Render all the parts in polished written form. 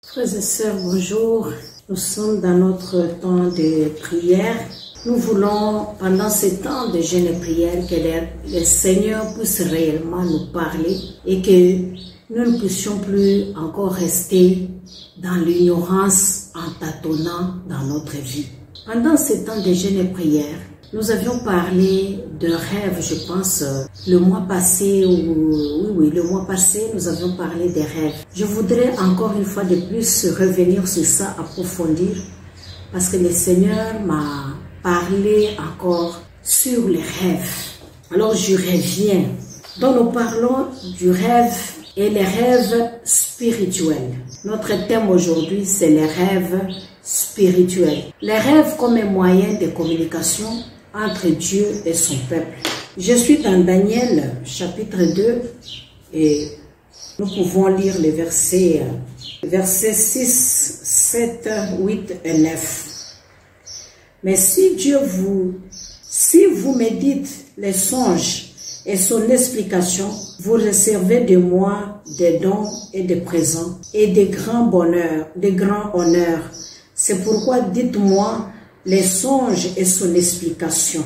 Frères et sœurs, bonjour. Nous sommes dans notre temps de prière. Nous voulons, pendant ce temps de jeûne et prière, que le Seigneur puisse réellement nous parler et que nous ne puissions plus encore rester dans l'ignorance en tâtonnant dans notre vie. Pendant ce temps de jeûne et prière, nous avions parlé de rêves, je pense, le mois passé, le mois passé, nous avions parlé des rêves. Je voudrais encore une fois de plus revenir sur ça, approfondir, parce que le Seigneur m'a parlé encore sur les rêves. Alors je reviens. Donc nous parlons du rêve et les rêves spirituels. Notre thème aujourd'hui, c'est les rêves spirituels. Les rêves comme un moyen de communication entre Dieu et son peuple. Je suis dans Daniel chapitre 2 et nous pouvons lire les versets 6, 7, 8 et 9. Mais si vous méditez les songes et son explication, vous recevez de moi des dons et des présents et des grands bonheurs, des grands honneurs. C'est pourquoi dites-moi les songes et son explication.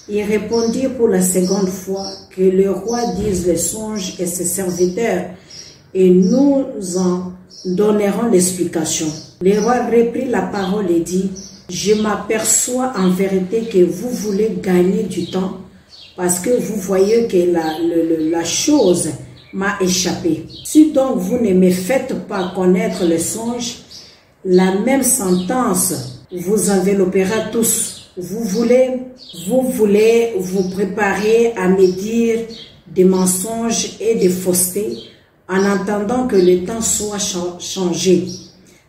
Il répondit pour la seconde fois que le roi dise les songes et ses serviteurs et nous en donnerons l'explication. Le roi reprit la parole et dit: je m'aperçois en vérité que vous voulez gagner du temps parce que vous voyez que la chose m'a échappé. Si donc vous ne me faites pas connaître les songes, la même sentence vous enveloppera tous. Vous voulez vous préparer à me dire des mensonges et des faussetés en attendant que le temps soit changé.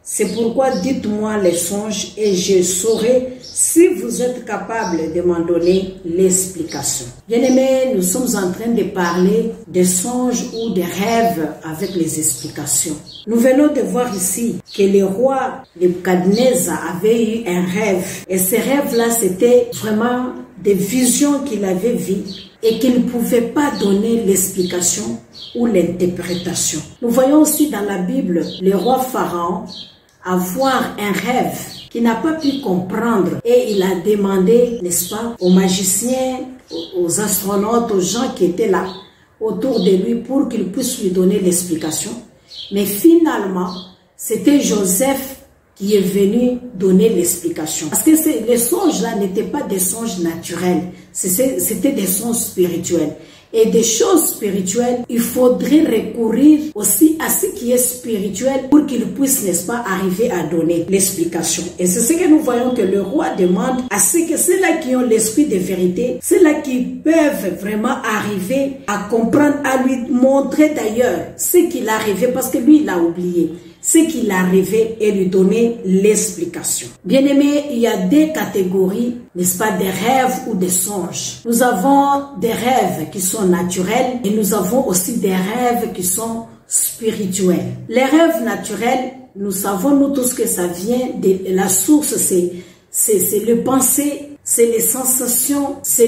C'est pourquoi dites-moi les songes et je saurai si vous êtes capable de m'en donner l'explication. Bien-aimés, nous sommes en train de parler des songes ou des rêves avec les explications. Nous venons de voir ici que le roi Nebuchadnezzar avait eu un rêve. Et ces rêves-là, c'était vraiment des visions qu'il avait vues et qu'il ne pouvait pas donner l'explication ou l'interprétation. Nous voyons aussi dans la Bible le roi Pharaon avoir un rêve qu'il n'a pas pu comprendre et il a demandé, n'est-ce pas, aux magiciens, aux astronautes, aux gens qui étaient là autour de lui pour qu'ils puissent lui donner l'explication. Mais finalement, c'était Joseph qui est venu donner l'explication. Parce que les songes-là n'étaient pas des songes naturels, c'était des songes spirituels. Et des choses spirituelles, il faudrait recourir aussi à ce qui est spirituel pour qu'il puisse, n'est-ce pas, arriver à donner l'explication. Et c'est ce que nous voyons que le roi demande à ce que ceux-là qui ont l'esprit de vérité, ceux-là qui peuvent vraiment arriver à comprendre, à lui montrer d'ailleurs ce qu'il a rêvé, parce que lui, il a oublié ce qu'il a rêvé et lui donner l'explication. Bien-aimés, il y a deux catégories, n'est-ce pas, des rêves ou des songes. Nous avons des rêves qui sont naturels et nous avons aussi des rêves qui sont spirituels. Les rêves naturels, nous savons nous tous que ça vient de la source, c'est le pensée, c'est les sensations, c'est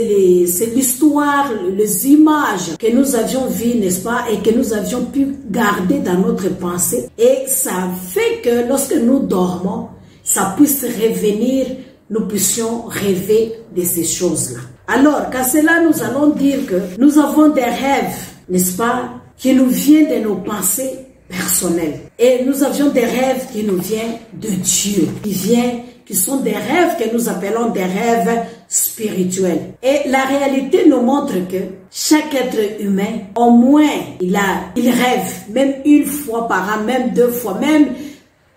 l'histoire, les images que nous avions vues, n'est-ce pas, et que nous avions pu garder dans notre pensée. Et ça fait que lorsque nous dormons, ça puisse revenir, nous puissions rêver de ces choses-là. Alors, qu'à cela, nous allons dire que nous avons des rêves, n'est-ce pas, qui nous viennent de nos pensées personnelles. Et nous avions des rêves qui nous viennent de Dieu, qui sont des rêves que nous appelons des rêves spirituels. Et la réalité nous montre que chaque être humain, au moins, il rêve, même une fois par an, même 2 fois, même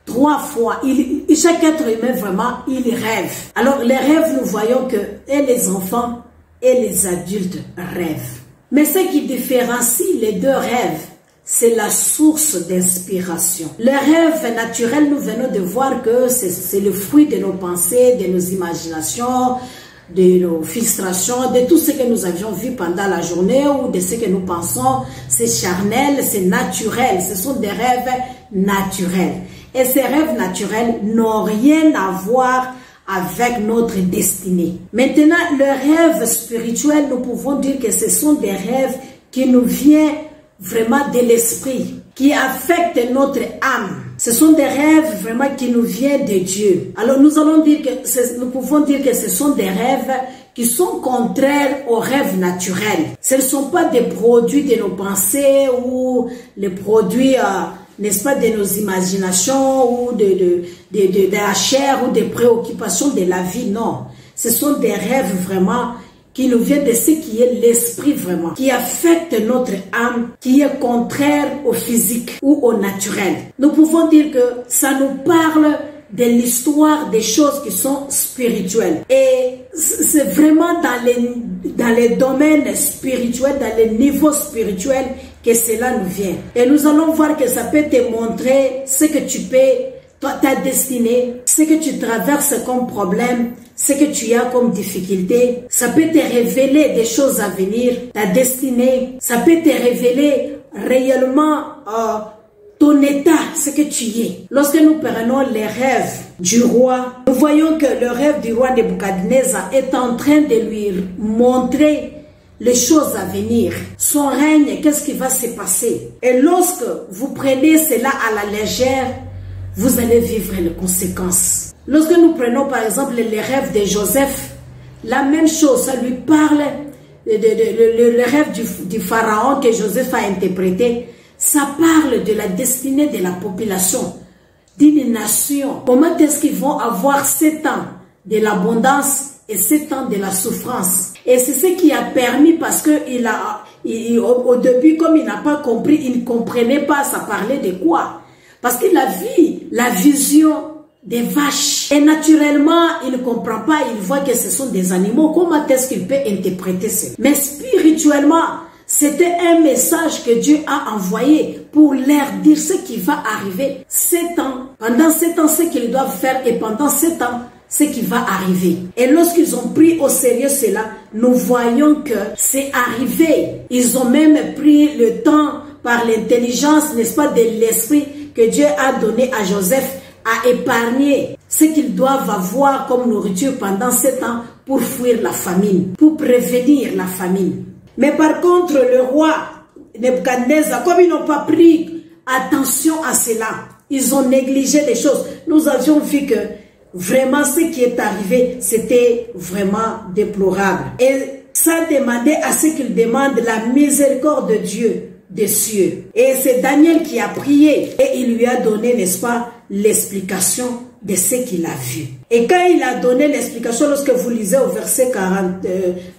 3 fois. Chaque être humain, vraiment, il rêve. Alors, les rêves, nous voyons que et les enfants et les adultes rêvent. Mais ce qui différencie les deux rêves, c'est la source d'inspiration. Les rêves naturels, nous venons de voir que c'est le fruit de nos pensées, de nos imaginations, de nos frustrations, de tout ce que nous avions vu pendant la journée ou de ce que nous pensons. C'est charnel, c'est naturel. Ce sont des rêves naturels. Et ces rêves naturels n'ont rien à voir avec notre destinée. Maintenant, le rêve spirituel, nous pouvons dire que ce sont des rêves qui nous viennent vraiment de l'esprit, qui affectent notre âme. Ce sont des rêves vraiment qui nous viennent de Dieu. Alors nous allons dire que, nous pouvons dire que ce sont des rêves qui sont contraires aux rêves naturels. Ce ne sont pas des produits de nos pensées ou les produits, n'est-ce pas, de nos imaginations ou de la chair ou des préoccupations de la vie. Non, ce sont des rêves vraiment qui nous viennent de ce qui est l'esprit vraiment, qui affecte notre âme, qui est contraire au physique ou au naturel. Nous pouvons dire que ça nous parle de l'histoire des choses qui sont spirituelles. Et c'est vraiment dans les domaines spirituels, dans les niveaux spirituels que cela nous vient. Et nous allons voir que ça peut te montrer ce que tu peux, ta destinée, ce que tu traverses comme problème, ce que tu as comme difficulté. Ça peut te révéler des choses à venir, ta destinée. Ça peut te révéler réellement ton état, ce que tu es. Lorsque nous prenons les rêves du roi, nous voyons que le rêve du roi Nebuchadnezzar est en train de lui montrer les choses à venir, son règne, qu'est-ce qui va se passer. Et lorsque vous prenez cela à la légère, vous allez vivre les conséquences. Lorsque nous prenons par exemple les rêves de Joseph, la même chose, ça lui parle, le rêve du pharaon que Joseph a interprété, ça parle de la destinée de la population, d'une nation. Comment est-ce qu'ils vont avoir 7 ans de l'abondance et 7 ans de la souffrance. Et c'est ce qui a permis, parce que au début, comme il n'a pas compris, il ne comprenait pas, ça parlait de quoi. Parce qu'il a vu la vision des vaches. Et naturellement, il ne comprend pas, il voit que ce sont des animaux. Comment est-ce qu'il peut interpréter ça? Mais spirituellement, c'était un message que Dieu a envoyé pour leur dire ce qui va arriver 7 ans. Pendant 7 ans, ce qu'ils doivent faire, et pendant 7 ans, ce qui va arriver. Et lorsqu'ils ont pris au sérieux cela, nous voyons que c'est arrivé. Ils ont même pris le temps par l'intelligence, n'est-ce pas, de l'esprit que Dieu a donné à Joseph à épargner ce qu'ils doivent avoir comme nourriture pendant 7 ans pour fuir la famine, pour prévenir la famine. Mais par contre, le roi Nebuchadnezzar, comme ils n'ont pas pris attention à cela, ils ont négligé les choses. Nous avions vu que vraiment ce qui est arrivé, c'était vraiment déplorable. Et ça demandait à ce qu'il demande la miséricorde de Dieu des cieux. Et c'est Daniel qui a prié et il lui a donné, n'est-ce pas, l'explication de ce qu'il a vu. Et quand il a donné l'explication, lorsque vous lisez au verset 40,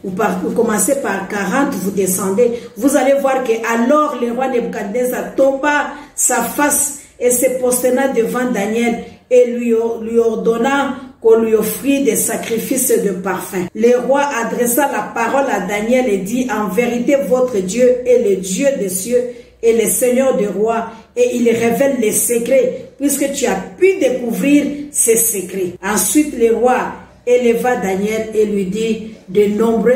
vous commencez par 40, vous descendez, vous allez voir que alors le roi Nebuchadnezzar tomba sa face et se prosterna devant Daniel et lui ordonna qu'on lui offrit des sacrifices de parfum. Le roi adressa la parole à Daniel et dit: en vérité, votre Dieu est le Dieu des cieux et le Seigneur des rois, et il révèle les secrets, puisque tu as pu découvrir ces secrets. Ensuite, le roi éleva Daniel et lui dit de nombreux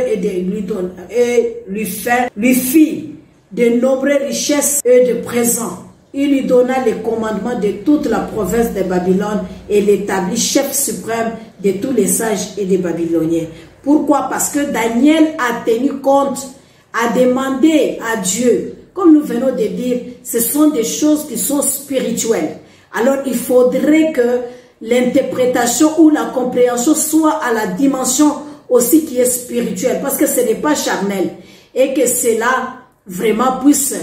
lui fit de nombreuses richesses et de présents. Il lui donna les commandements de toute la province de Babylone et l'établit chef suprême de tous les sages et des Babyloniens. Pourquoi? Parce que Daniel a tenu compte, a demandé à Dieu. Comme nous venons de dire, ce sont des choses qui sont spirituelles. Alors il faudrait que l'interprétation ou la compréhension soit à la dimension aussi qui est spirituelle, parce que ce n'est pas charnel. Et que cela vraiment puisse,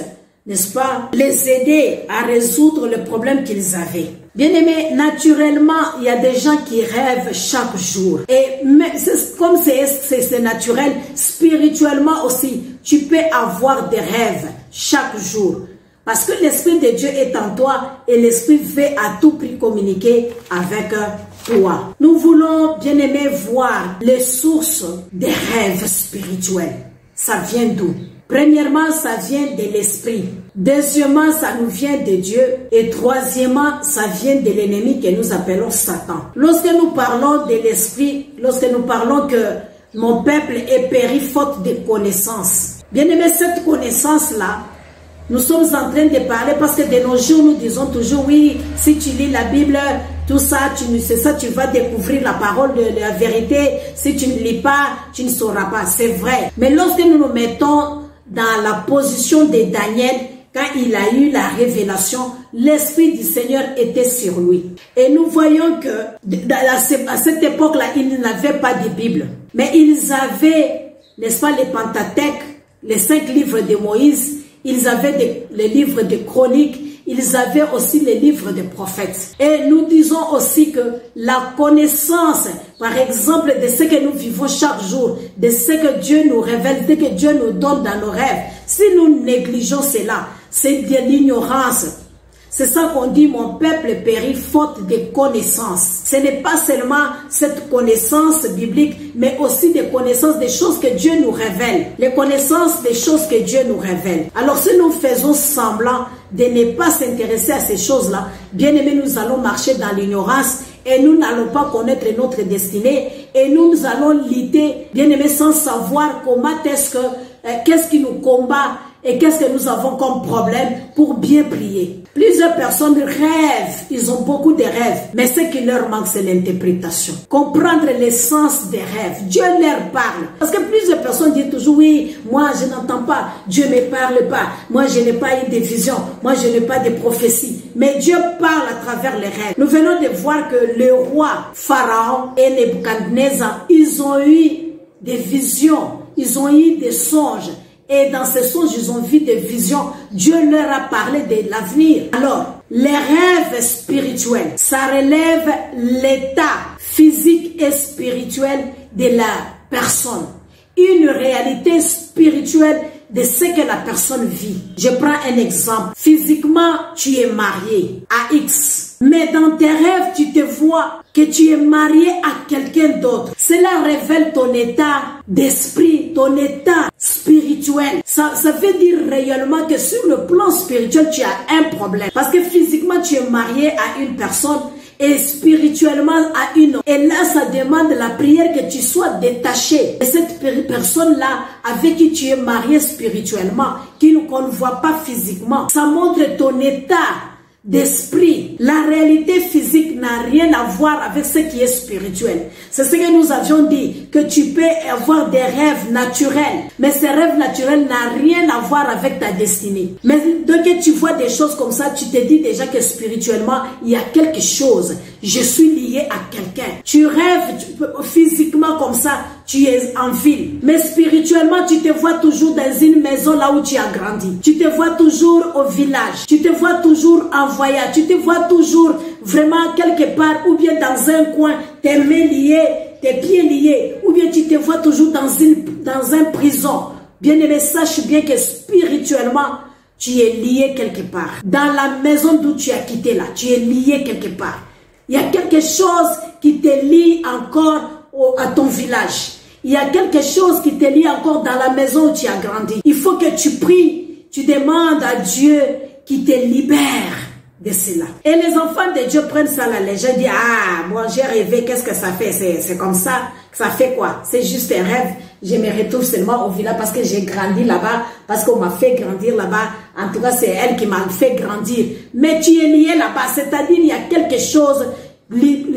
n'est-ce pas, les aider à résoudre le problème qu'ils avaient. Bien aimé, naturellement, il y a des gens qui rêvent chaque jour. Et comme c'est naturel, spirituellement aussi, tu peux avoir des rêves chaque jour. Parce que l'Esprit de Dieu est en toi et l'Esprit veut à tout prix communiquer avec toi. Nous voulons, bien aimé, voir les sources des rêves spirituels. Ça vient d'où? Premièrement, ça vient de l'esprit. Deuxièmement, ça nous vient de Dieu. Et troisièmement, ça vient de l'ennemi que nous appelons Satan. Lorsque nous parlons de l'esprit, lorsque nous parlons que mon peuple est péri faute de connaissance. Bien aimé, cette connaissance-là, nous sommes en train de parler parce que de nos jours, nous disons toujours, oui, si tu lis la Bible, tout ça, c'est ça, tu vas découvrir la parole de la vérité. Si tu ne lis pas, tu ne sauras pas. C'est vrai. Mais lorsque nous nous mettons dans la position de Daniel, quand il a eu la révélation, l'Esprit du Seigneur était sur lui. Et nous voyons que à cette époque-là, ils n'avaient pas de Bible. Mais ils avaient, n'est-ce pas, les Pentateuques, les 5 livres de Moïse, ils avaient les livres de chroniques, ils avaient aussi les livres des prophètes. Et nous disons aussi que la connaissance, par exemple, de ce que nous vivons chaque jour, de ce que Dieu nous révèle, de ce que Dieu nous donne dans nos rêves, si nous négligeons cela, c'est de l'ignorance. C'est ça qu'on dit, mon peuple périt faute de connaissances. Ce n'est pas seulement cette connaissance biblique, mais aussi des connaissances des choses que Dieu nous révèle. Les connaissances des choses que Dieu nous révèle. Alors si nous faisons semblant de ne pas s'intéresser à ces choses-là, bien aimés, nous allons marcher dans l'ignorance et nous n'allons pas connaître notre destinée et nous allons lutter, bien aimés, sans savoir comment est-ce que, qu'est-ce qui nous combat et qu'est-ce que nous avons comme problème pour bien prier. Plusieurs personnes rêvent, ils ont beaucoup de rêves, mais ce qui leur manque, c'est l'interprétation. Comprendre l'essence des rêves. Dieu leur parle. Parce que plusieurs personnes disent toujours, oui, moi je n'entends pas, Dieu ne me parle pas, moi je n'ai pas eu de vision, moi je n'ai pas de prophétie. Mais Dieu parle à travers les rêves. Nous venons de voir que le roi Pharaon et Nebuchadnezzar, ils ont eu des visions, ils ont eu des songes. Et dans ces songes, ils ont vu des visions. Dieu leur a parlé de l'avenir. Alors, les rêves spirituels, ça relève l'état physique et spirituel de la personne. Une réalité spirituelle de ce que la personne vit. Je prends un exemple. Physiquement, tu es marié à X. Mais dans tes rêves, tu te vois que tu es marié à quelqu'un d'autre. Cela révèle ton état d'esprit, ton état spirituel. Ça veut dire réellement que sur le plan spirituel, tu as un problème. Parce que physiquement, tu es marié à une personne et spirituellement à une autre. Et là, ça demande la prière que tu sois détaché de cette personne-là avec qui tu es marié spirituellement, qu'on ne voit pas physiquement. Ça montre ton état d'esprit. La réalité physique n'a rien à voir avec ce qui est spirituel. C'est ce que nous avions dit, que tu peux avoir des rêves naturels, mais ces rêves naturels n'ont rien à voir avec ta destinée. Mais dès que tu vois des choses comme ça, tu te dis déjà que spirituellement, il y a quelque chose. Je suis lié à quelqu'un. Tu rêves physiquement comme ça, tu es en ville. Mais spirituellement, tu te vois toujours dans une maison là où tu as grandi. Tu te vois toujours au village. Tu te vois toujours en voyage. Tu te vois toujours vraiment quelque part ou bien dans un coin, tes mains liées, tes pieds liés. Ou bien tu te vois toujours dans un prison. Bien aimé, sache bien que spirituellement, tu es lié quelque part. Dans la maison d'où tu as quitté là, tu es lié quelque part. Il y a quelque chose qui te lie encore à ton village. Il y a quelque chose qui te lie encore dans la maison où tu as grandi. Il faut que tu pries, tu demandes à Dieu qui te libère de cela. Et les enfants de Dieu prennent ça à la légère, disent, ah, moi j'ai rêvé, qu'est-ce que ça fait? C'est comme ça, ça fait quoi? C'est juste un rêve. Je me retrouve seulement au village parce que j'ai grandi là-bas, parce qu'on m'a fait grandir là-bas. En tout cas, c'est elle qui m'a fait grandir. Mais tu es lié là-bas, c'est-à-dire il y a quelque chose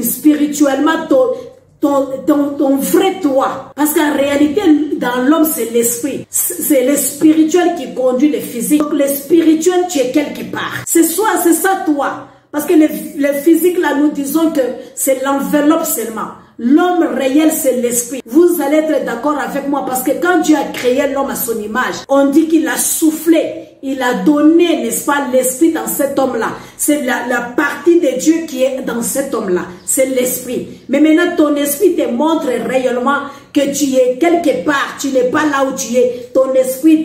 spirituellement, ton vrai toi. Parce qu'en réalité, dans l'homme, c'est l'esprit. C'est le spirituel qui conduit le physique. Donc, le spirituel, tu es quelque part. C'est ça toi. Parce que le physique, là, nous disons que c'est l'enveloppe seulement. L'homme réel, c'est l'esprit. Vous allez être d'accord avec moi parce que quand Dieu a créé l'homme à son image, on dit qu'il a soufflé, il a donné, n'est-ce pas, l'esprit dans cet homme-là. C'est la partie de Dieu qui est dans cet homme-là. C'est l'esprit. Mais maintenant, ton esprit te montre réellement que tu es quelque part. Tu n'es pas là où tu es. Ton esprit,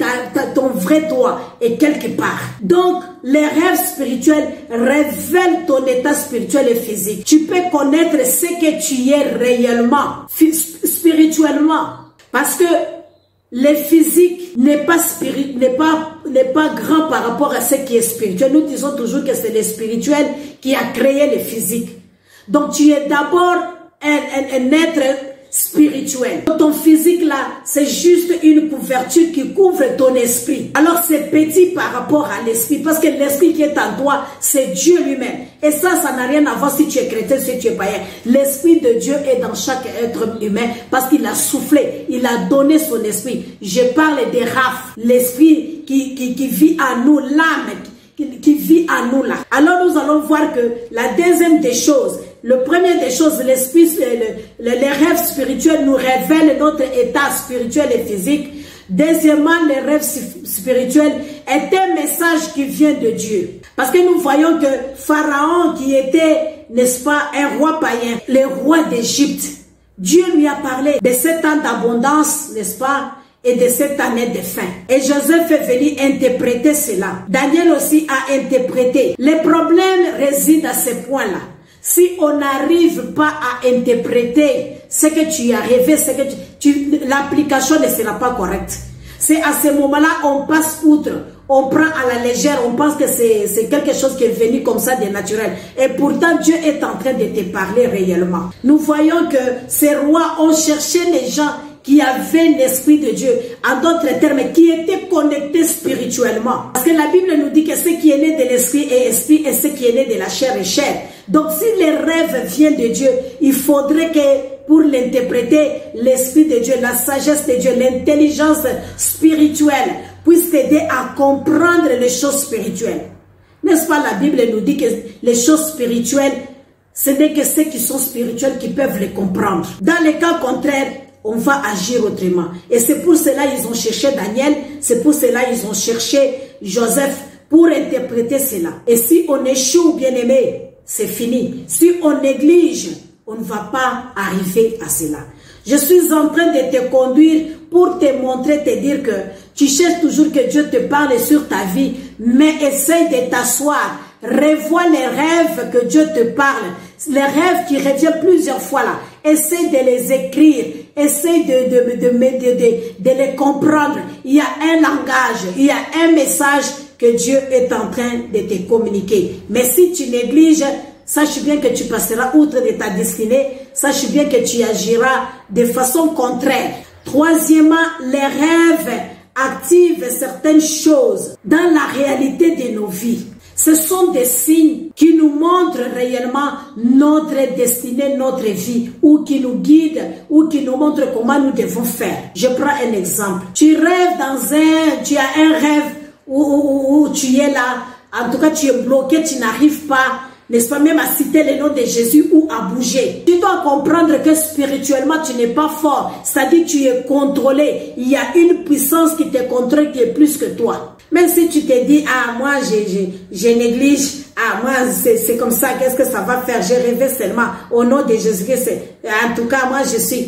ton vrai toi est quelque part. Donc, les rêves spirituels révèlent ton état spirituel et physique. Tu peux connaître ce que tu es réellement, spirituellement. Parce que le physique n'est pas grand par rapport à ce qui est spirituel. Nous disons toujours que c'est le spirituel qui a créé le physique. Donc tu es d'abord un être spirituel. Ton physique là, c'est juste une couverture qui couvre ton esprit. Alors c'est petit par rapport à l'esprit, parce que l'esprit qui est en toi, c'est Dieu lui-même. Et ça n'a rien à voir si tu es chrétien, si tu es païen. L'esprit de Dieu est dans chaque être humain parce qu'il a soufflé, il a donné son esprit. Je parle des Raph, l'esprit qui vit en nous, l'âme qui vit en nous là. Alors nous allons voir que la deuxième des choses, le premier des choses, l'esprit, les rêves spirituels nous révèlent notre état spirituel et physique. Deuxièmement, les rêves spirituels est un message qui vient de Dieu. Parce que nous voyons que Pharaon, qui était, n'est-ce pas, un roi païen, le roi d'Égypte, Dieu lui a parlé de 7 ans d'abondance, n'est-ce pas, et de cette année de faim. Et Joseph est venu interpréter cela. Daniel aussi a interprété. Le problème réside à ce point-là. Si on n'arrive pas à interpréter ce que tu as rêvé, l'application ne sera pas correcte. C'est à ce moment-là on passe outre, on prend à la légère, on pense que c'est quelque chose qui est venu comme ça de naturel. Et pourtant Dieu est en train de te parler réellement. Nous voyons que ces rois ont cherché les gens qui avaient l'esprit de Dieu, en d'autres termes, qui étaient connectés spirituellement. Parce que la Bible nous dit que ce qui est né de l'esprit est esprit et ce qui est né de la chair est chair. Donc si les rêves viennent de Dieu, il faudrait que pour l'interpréter, l'esprit de Dieu, la sagesse de Dieu, l'intelligence spirituelle puisse t'aider à comprendre les choses spirituelles. N'est-ce pas, la Bible nous dit que les choses spirituelles, ce n'est que ceux qui sont spirituels qui peuvent les comprendre. Dans le cas contraire, on va agir autrement. Et c'est pour cela qu'ils ont cherché Daniel, c'est pour cela qu'ils ont cherché Joseph pour interpréter cela. Et si on échoue, bien aimé, c'est fini. Si on néglige, on ne va pas arriver à cela. Je suis en train de te conduire pour te montrer, te dire que tu cherches toujours que Dieu te parle sur ta vie, mais essaye de t'asseoir. Revois les rêves que Dieu te parle. Les rêves qui reviennent plusieurs fois là. Essaye de les écrire. Essaye de les comprendre. Il y a un langage, il y a un message que Dieu est en train de te communiquer. Mais si tu négliges, sache bien que tu passeras outre de ta destinée. Sache bien que tu agiras de façon contraire. Troisièmement, les rêves activent certaines choses dans la réalité de nos vies. Ce sont des signes qui nous montrent réellement notre destinée, notre vie, ou qui nous guident, ou qui nous montrent comment nous devons faire. Je prends un exemple. Tu rêves tu as un rêve où tu es là, en tout cas tu es bloqué, tu n'arrives pas, n'est-ce pas, même à citer le nom de Jésus ou à bouger. Tu dois comprendre que spirituellement tu n'es pas fort, c'est-à-dire tu es contrôlé. Il y a une puissance qui te contrôle qui est plus que toi. Même si tu te dis, ah, moi, je néglige, ah, moi, c'est comme ça, qu'est-ce que ça va faire? J'ai rêvé seulement au nom de Jésus-Christ. En tout cas, moi, je suis,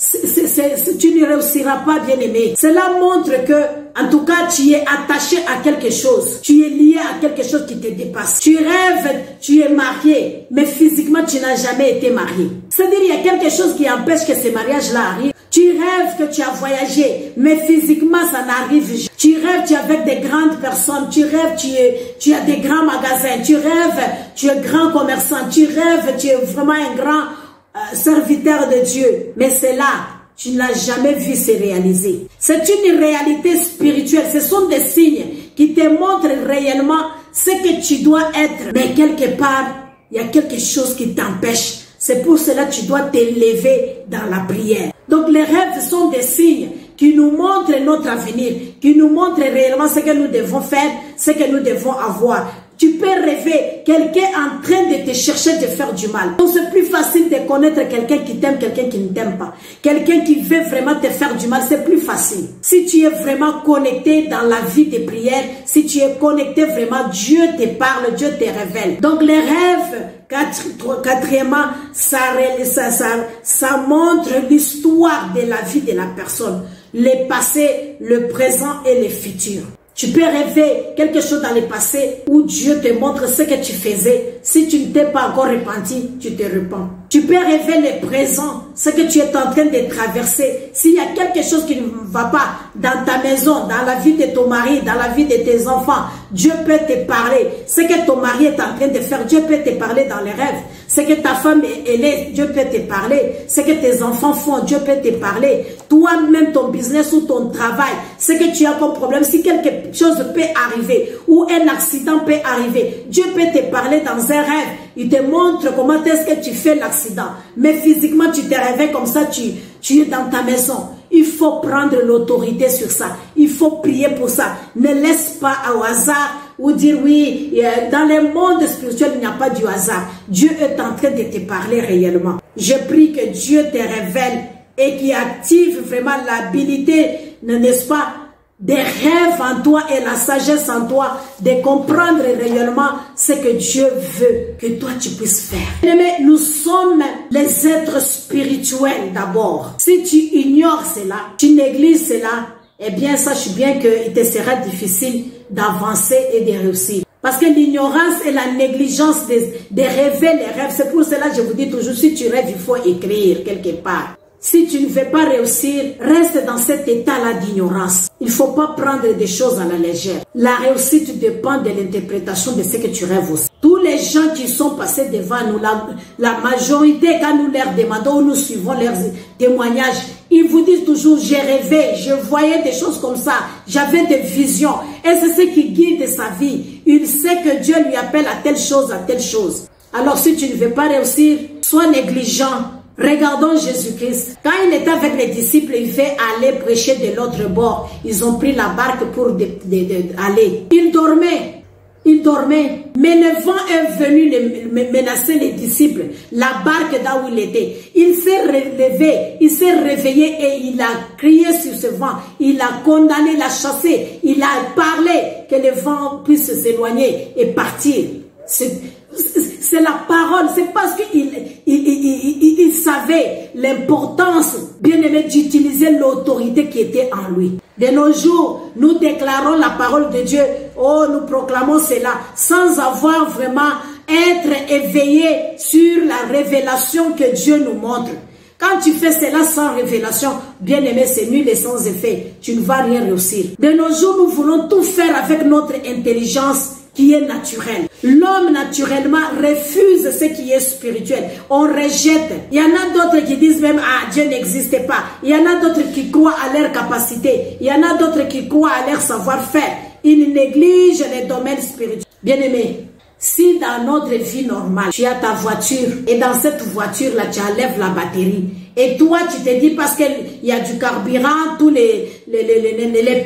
tu ne réussiras pas, bien aimé. Cela montre que, en tout cas, tu es attaché à quelque chose. Tu es lié à quelque chose qui te dépasse. Tu rêves, tu es marié, mais physiquement, tu n'as jamais été marié. C'est-à-dire, il y a quelque chose qui empêche que ce mariage-là arrive. Tu rêves que tu as voyagé, mais physiquement, ça n'arrive jamais. Tu rêves, tu es avec des grandes personnes. Tu rêves, tu as des grands magasins. Tu rêves, tu es grand commerçant. Tu rêves, tu es vraiment un grand serviteur de Dieu. Mais c'est là, tu ne l'as jamais vu se réaliser. C'est une réalité spirituelle. Ce sont des signes qui te montrent réellement ce que tu dois être. Mais quelque part, il y a quelque chose qui t'empêche. C'est pour cela que tu dois t'élever dans la prière. Donc les rêves sont des signes qui nous montrent notre avenir, qui nous montrent réellement ce que nous devons faire, ce que nous devons avoir. Tu peux rêver quelqu'un en train de te chercher de faire du mal. Donc c'est plus facile de connaître quelqu'un qui t'aime, quelqu'un qui ne t'aime pas. Quelqu'un qui veut vraiment te faire du mal, c'est plus facile. Si tu es vraiment connecté dans la vie de prière, si tu es connecté vraiment, Dieu te parle, Dieu te révèle. Donc les rêves, quatrièmement, ça montre l'histoire de la vie de la personne. Le passé, le présent et le futur. Tu peux rêver quelque chose dans le passé où Dieu te montre ce que tu faisais. Si tu ne t'es pas encore repenti, tu te repens. Tu peux rêver le présent, ce que tu es en train de traverser. S'il y a quelque chose qui ne va pas dans ta maison, dans la vie de ton mari, dans la vie de tes enfants, Dieu peut te parler. Ce que ton mari est en train de faire, Dieu peut te parler dans les rêves. Ce que ta femme est, Dieu peut te parler. Ce que tes enfants font, Dieu peut te parler. Toi-même, ton business ou ton travail, ce que tu as comme problème, si quelque chose peut arriver ou un accident peut arriver, Dieu peut te parler dans un rêve. Il te montre comment est-ce que tu fais l'accident. Mais physiquement, tu te réveilles comme ça, tu es dans ta maison. Il faut prendre l'autorité sur ça. Il faut prier pour ça. Ne laisse pas au hasard ou dire oui, dans le monde spirituel, il n'y a pas du hasard. Dieu est en train de te parler réellement. Je prie que Dieu te révèle et qui active vraiment l'habilité, n'est-ce pas, des rêves en toi et la sagesse en toi, de comprendre réellement ce que Dieu veut que toi tu puisses faire. Mais nous sommes les êtres spirituels d'abord. Si tu ignores cela, tu négliges cela, eh bien sache bien qu'il te sera difficile d'avancer et de réussir. Parce que l'ignorance et la négligence de rêver les rêves, c'est pour cela que je vous dis toujours, si tu rêves, il faut écrire quelque part. Si tu ne veux pas réussir, reste dans cet état-là d'ignorance. Il ne faut pas prendre des choses à la légère. La réussite dépend de l'interprétation de ce que tu rêves aussi. Tous les gens qui sont passés devant nous, la majorité, quand nous leur demandons ou nous suivons leurs témoignages, ils vous disent toujours, j'ai rêvé, je voyais des choses comme ça, j'avais des visions. Et c'est ce qui guide sa vie. Il sait que Dieu lui appelle à telle chose, à telle chose. Alors si tu ne veux pas réussir, sois négligent. Regardons Jésus-Christ. Quand il était avec les disciples, il fait aller prêcher de l'autre bord. Ils ont pris la barque pour aller. Il dormait. Il dormait. Mais le vent est venu menacer les disciples. La barque là où il était. Il s'est relevé. Il s'est réveillé et il a crié sur ce vent. Il a condamné, il a chassé. Il a parlé que le vent puisse s'éloigner et partir. C'est la parole, c'est parce qu'il savait l'importance, bien aimé, d'utiliser l'autorité qui était en lui. De nos jours, nous déclarons la parole de Dieu, oh, nous proclamons cela, sans avoir vraiment être éveillé sur la révélation que Dieu nous montre. Quand tu fais cela sans révélation, bien aimé, c'est nul et sans effet. Tu ne vas rien réussir. De nos jours, nous voulons tout faire avec notre intelligence qui est naturelle. L'homme naturellement refuse ce qui est spirituel. On rejette. Il y en a d'autres qui disent même, ah, Dieu n'existe pas. Il y en a d'autres qui croient à leur capacité. Il y en a d'autres qui croient à leur savoir-faire. Ils négligent les domaines spirituels. Bien aimé, si dans notre vie normale, tu as ta voiture et dans cette voiture-là, tu enlèves la batterie et toi, tu te dis parce qu'il y a du carburant, tous les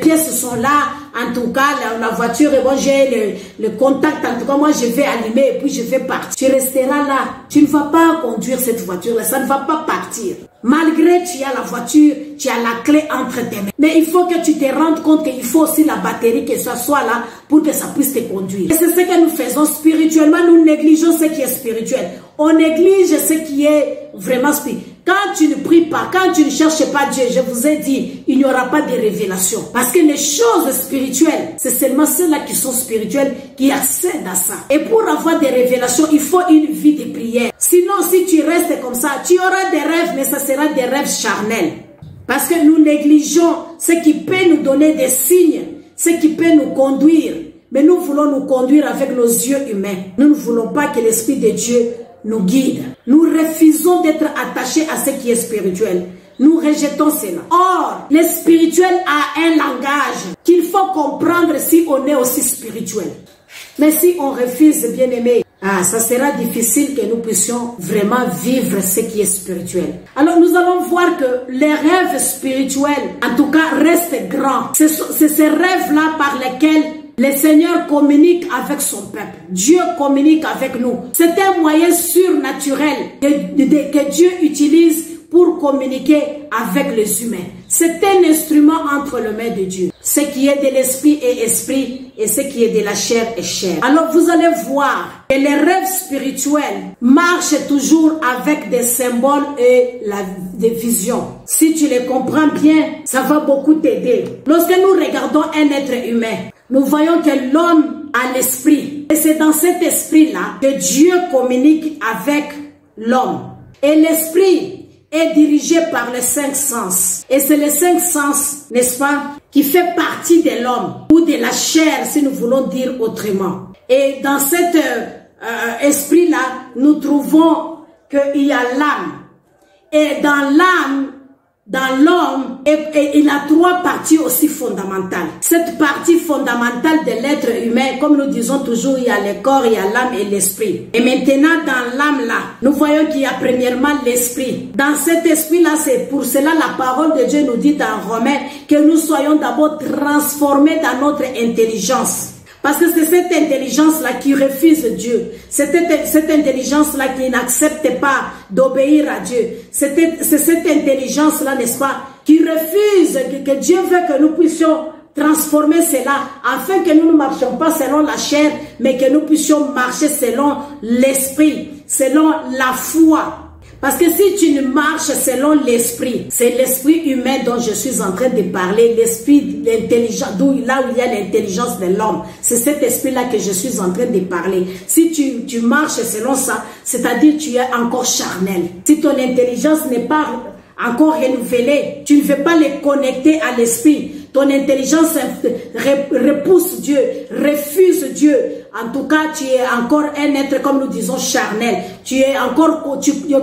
pièces sont là, en tout cas, la voiture, et bon, j'ai le contact, en tout cas, moi, je vais allumer et puis je vais partir. Tu resteras là. Tu ne vas pas conduire cette voiture-là, ça ne va pas partir. Malgré tu as la voiture, tu as la clé entre tes mains. Mais il faut que tu te rendes compte qu'il faut aussi la batterie, que ça soit là pour que ça puisse te conduire. Et c'est ce que nous faisons spirituellement. Nous négligeons ce qui est spirituel. On néglige ce qui est vraiment spirituel. Quand tu ne pries pas, quand tu ne cherches pas Dieu, je vous ai dit, il n'y aura pas de révélation. Parce que les choses spirituelles, c'est seulement ceux-là qui sont spirituels qui accèdent à ça. Et pour avoir des révélations, il faut une vie de prière. Sinon, si tu restes comme ça, tu auras des rêves, mais ça sera des rêves charnels. Parce que nous négligeons ce qui peut nous donner des signes, ce qui peut nous conduire. Mais nous voulons nous conduire avec nos yeux humains. Nous ne voulons pas que l'Esprit de Dieu nous guide. Nous refusons d'être attachés à ce qui est spirituel. Nous rejetons cela. Or, le spirituel a un langage qu'il faut comprendre si on est aussi spirituel. Mais si on refuse, bien aimé, ça sera difficile que nous puissions vraiment vivre ce qui est spirituel. Alors nous allons voir que les rêves spirituels, en tout cas, restent grands. C'est ces rêves-là par lesquels le Seigneur communique avec son peuple. Dieu communique avec nous. C'est un moyen surnaturel que Dieu utilise pour communiquer avec les humains. C'est un instrument entre les mains de Dieu. Ce qui est de l'esprit est esprit et ce qui est de la chair est chair. Alors vous allez voir que les rêves spirituels marchent toujours avec des symboles et des visions. Si tu les comprends bien, ça va beaucoup t'aider. Lorsque nous regardons un être humain, nous voyons que l'homme a l'esprit. Et c'est dans cet esprit-là que Dieu communique avec l'homme. Et l'esprit est dirigé par les 5 sens. Et c'est les 5 sens, n'est-ce pas, qui fait partie de l'homme ou de la chair, si nous voulons dire autrement. Et dans cet esprit-là, nous trouvons qu'il y a l'âme. Et dans l'âme, dans l'homme, il a 3 parties aussi fondamentales. Cette partie fondamentale de l'être humain, comme nous disons toujours, il y a le corps, il y a l'âme et l'esprit. Et maintenant, dans l'âme-là, nous voyons qu'il y a premièrement l'esprit. Dans cet esprit-là, c'est pour cela la parole de Dieu nous dit dans Romains que nous soyons d'abord transformés dans notre intelligence. Parce que c'est cette intelligence-là qui refuse Dieu. C'est cette intelligence-là qui n'accepte pas d'obéir à Dieu. C'est cette intelligence-là, n'est-ce pas, qui refuse que Dieu veut que nous puissions transformer cela, afin que nous ne marchions pas selon la chair, mais que nous puissions marcher selon l'esprit, selon la foi. Parce que si tu ne marches selon l'esprit, c'est l'esprit humain dont je suis en train de parler, l'esprit intelligent, là où il y a l'intelligence de l'homme. C'est cet esprit-là que je suis en train de parler. Si tu marches selon ça, c'est-à-dire tu es encore charnel. Si ton intelligence n'est pas encore renouvelée, tu ne veux pas les connecter à l'esprit. Ton intelligence repousse Dieu, refuse Dieu. En tout cas, tu es encore un être, comme nous disons, charnel. Tu es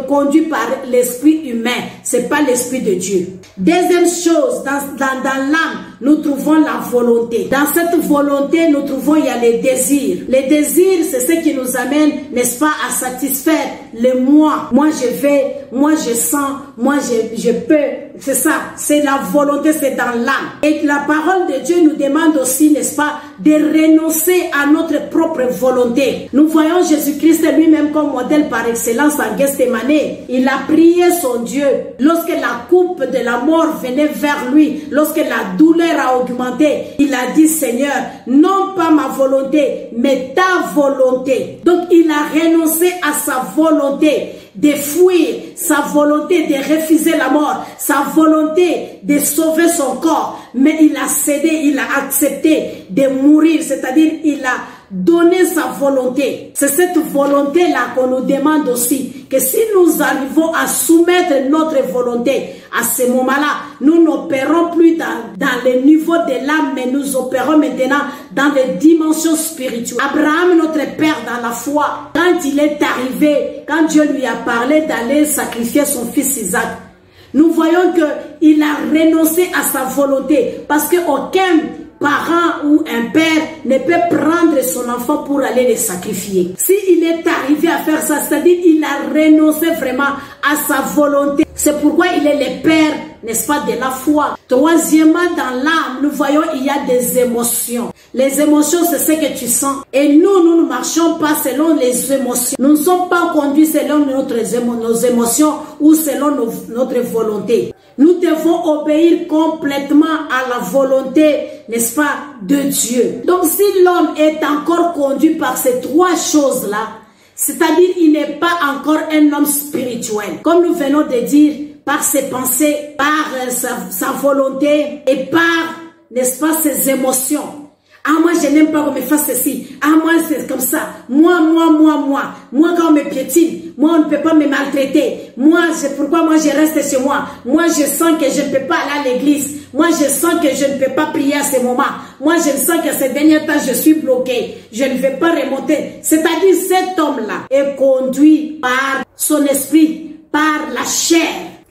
conduit par l'esprit humain. C'est pas l'esprit de Dieu. Deuxième chose, dans l'âme, nous trouvons la volonté. Dans cette volonté, nous trouvons, il y a les désirs. Les désirs, c'est ce qui nous amène, n'est-ce pas, à satisfaire le moi. Moi, je vais, moi, je sens, moi, je peux. C'est ça, c'est la volonté, c'est dans l'âme. Et la parole de Dieu nous demande aussi, n'est-ce pas, de renoncer à notre propre volonté. Nous voyons Jésus-Christ lui-même comme modèle par excellence en Gethsémane. Il a prié son Dieu. Lorsque la coupe de la mort venait vers lui, lorsque la douleur a augmenté, il a dit, Seigneur, non pas ma volonté, mais ta volonté. Donc il a renoncé à sa volonté de fuir, sa volonté de refuser la mort, sa volonté de sauver son corps, mais il a cédé, il a accepté de mourir, c'est-à-dire il a donné sa volonté. C'est cette volonté-là qu'on nous demande aussi, que si nous arrivons à soumettre notre volonté, à ce moment-là, nous n'opérons plus dans le niveau de l'âme, mais nous opérons maintenant dans les dimensions spirituelles. Abraham, notre père dans la foi, quand il est arrivé, quand Dieu lui a parlé d'aller sacrifier son fils Isaac, nous voyons qu'il a renoncé à sa volonté, parce qu'aucun parent ou un père ne peut prendre son enfant pour aller le sacrifier. S'il est arrivé à faire ça, c'est-à-dire qu'il a renoncé vraiment à sa volonté. C'est pourquoi il est le père, n'est-ce pas, de la foi. Troisièmement, dans l'âme, nous voyons il y a des émotions. Les émotions, c'est ce que tu sens. Et nous ne marchons pas selon les émotions. Nous ne sommes pas conduits selon nos émotions ou selon notre volonté. Nous devons obéir complètement à la volonté, n'est-ce pas, de Dieu. Donc si l'homme est encore conduit par ces trois choses-là, c'est-à-dire il n'est pas encore un homme spirituel. Comme nous venons de dire, par ses pensées, par sa volonté et par, n'est-ce pas, ses émotions. Ah, moi, je n'aime pas qu'on me fasse ceci. Ah, moi, c'est comme ça. Moi, quand on me piétine, moi, on ne peut pas me maltraiter. Moi, c'est pourquoi moi, je reste chez moi. Moi, je sens que je ne peux pas aller à l'église. Moi, je sens que je ne peux pas prier à ce moment. Moi, je sens que ces derniers temps, je suis bloqué. Je ne vais pas remonter. C'est-à-dire, cet homme-là est conduit par son esprit, par la chair.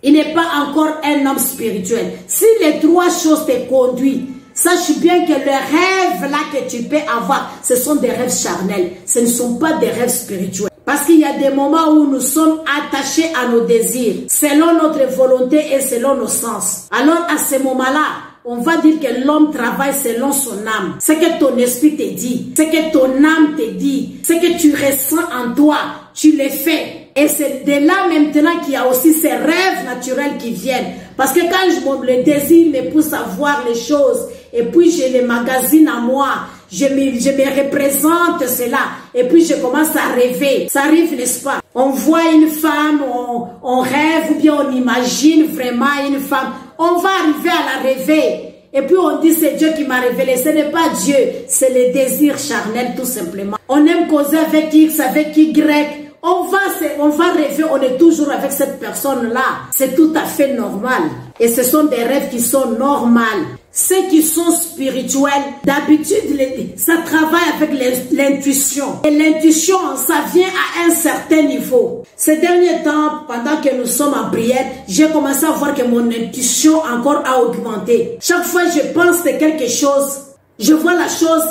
Il n'est pas encore un homme spirituel. Si les trois choses te conduisent, sache bien que les rêves là que tu peux avoir, ce sont des rêves charnels. Ce ne sont pas des rêves spirituels. Parce qu'il y a des moments où nous sommes attachés à nos désirs, selon notre volonté et selon nos sens. Alors à ce moment-là, on va dire que l'homme travaille selon son âme. Ce que ton esprit te dit, ce que ton âme te dit, ce que tu ressens en toi, tu le fais. Et c'est de là maintenant qu'il y a aussi ces rêves naturels qui viennent. Parce que quand le désir me pousse à voir les choses, et puis je les magasine à moi, je me représente cela, et puis je commence à rêver. Ça arrive, n'est-ce pas? On voit une femme, on rêve, ou bien on imagine vraiment une femme. On va arriver à la rêver. Et puis on dit c'est Dieu qui m'a révélé. Ce n'est pas Dieu, c'est le désir charnel tout simplement. On aime causer avec X, avec Y. On va rêver, on est toujours avec cette personne-là. C'est tout à fait normal. Et ce sont des rêves qui sont normaux. Ceux qui sont spirituels, d'habitude, ça travaille avec l'intuition. Et l'intuition, ça vient à un certain niveau. Ces derniers temps, pendant que nous sommes en prière, j'ai commencé à voir que mon intuition encore a augmenté. Chaque fois que je pense de quelque chose, je vois la chose.